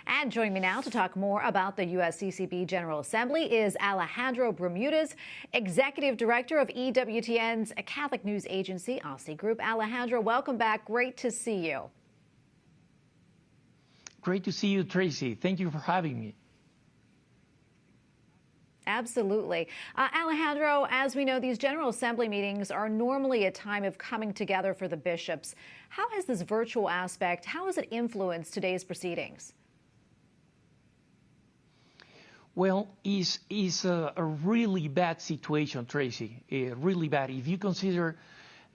And joining me now to talk more about the USCCB General Assembly is Alejandro Bermudez, Executive Director of EWTN's Catholic News Agency, Aussie Group. Alejandro, welcome back. Great to see you. Great to see you, Tracy. Thank you for having me. Absolutely. Alejandro, as we know, these General Assembly meetings are normally a time of coming together for the bishops. How has this virtual aspect, how has it influenced today's proceedings? Well, it's a really bad situation, Tracy, really bad. If you consider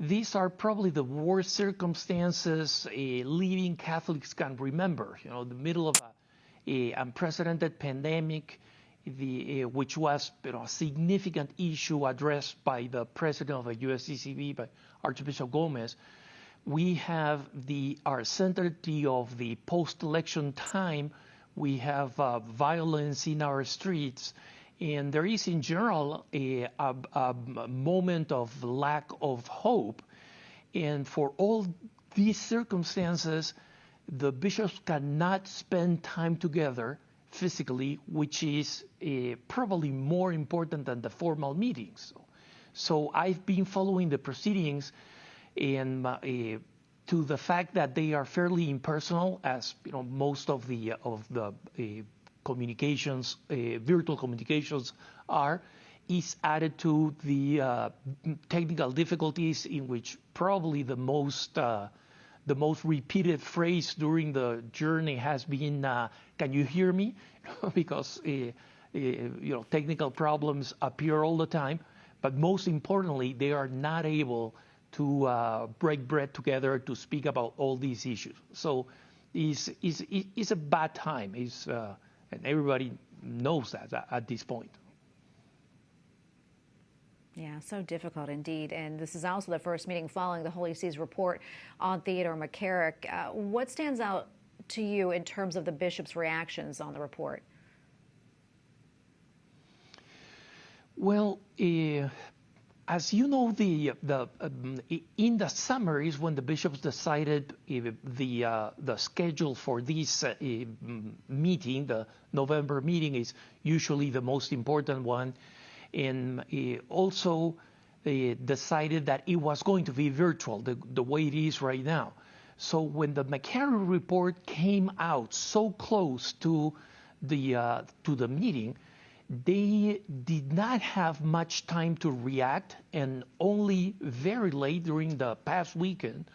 these are probably the worst circumstances living Catholics can remember, the middle of an unprecedented pandemic, which was a significant issue addressed by the president of the USCCB, by Archbishop Gomez. We have our certainty of the post-election time. We have violence in our streets, and there is in general a moment of lack of hope. And for all these circumstances, the bishops cannot spend time together physically, which is probably more important than the formal meetings. So I've been following the proceedings and to the fact that they are fairly impersonal, as most of the communications, virtual communications are, is added to the technical difficulties, in which probably the most repeated phrase during the journey has been, "Can you hear me?" Because technical problems appear all the time. But most importantly, they are not able to break bread together to speak about all these issues. So it's a bad time. And everybody knows that at this point. Yeah, so difficult indeed. And this is also the first meeting following the Holy See's report on Theodore McCarrick. What stands out to you in terms of the bishop's reactions on the report? Well, as you know, in the summer is when the bishops decided the schedule for this meeting. The November meeting is usually the most important one. And also decided that it was going to be virtual, the way it is right now. So when the McCarrick report came out so close to the meeting, they did not have much time to react, and only very late during the past weekend,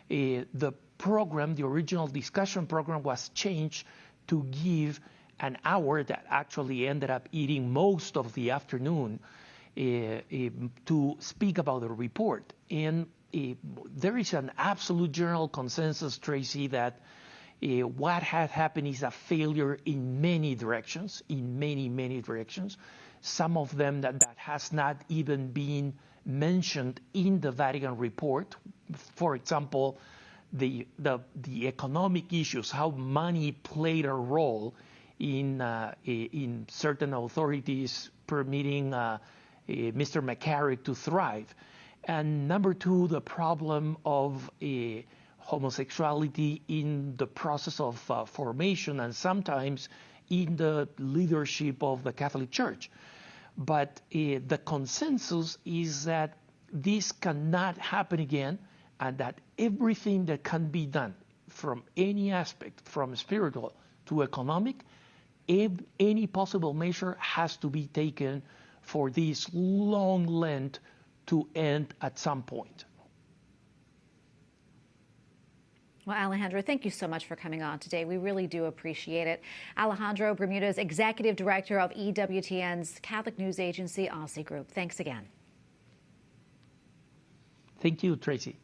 the program, the original discussion program, was changed to give an hour that actually ended up eating most of the afternoon to speak about the report. And there is an absolute general consensus, Tracy, that what had happened is a failure in many directions, in many directions. Some of them that has not even been mentioned in the Vatican report. For example, the economic issues, how money played a role in certain authorities permitting Mr. McCarrick to thrive. And number two, the problem of homosexuality in the process of formation and sometimes in the leadership of the Catholic Church. But the consensus is that this cannot happen again, and that everything that can be done from any aspect, from spiritual to economic, any possible measure has to be taken for this long Lent to end at some point. Well, Alejandro, thank you so much for coming on today. We really do appreciate it. Alejandro Bermudez, Executive Director of EWTN's Catholic News Agency, Aussie Group. Thanks again. Thank you, Tracy.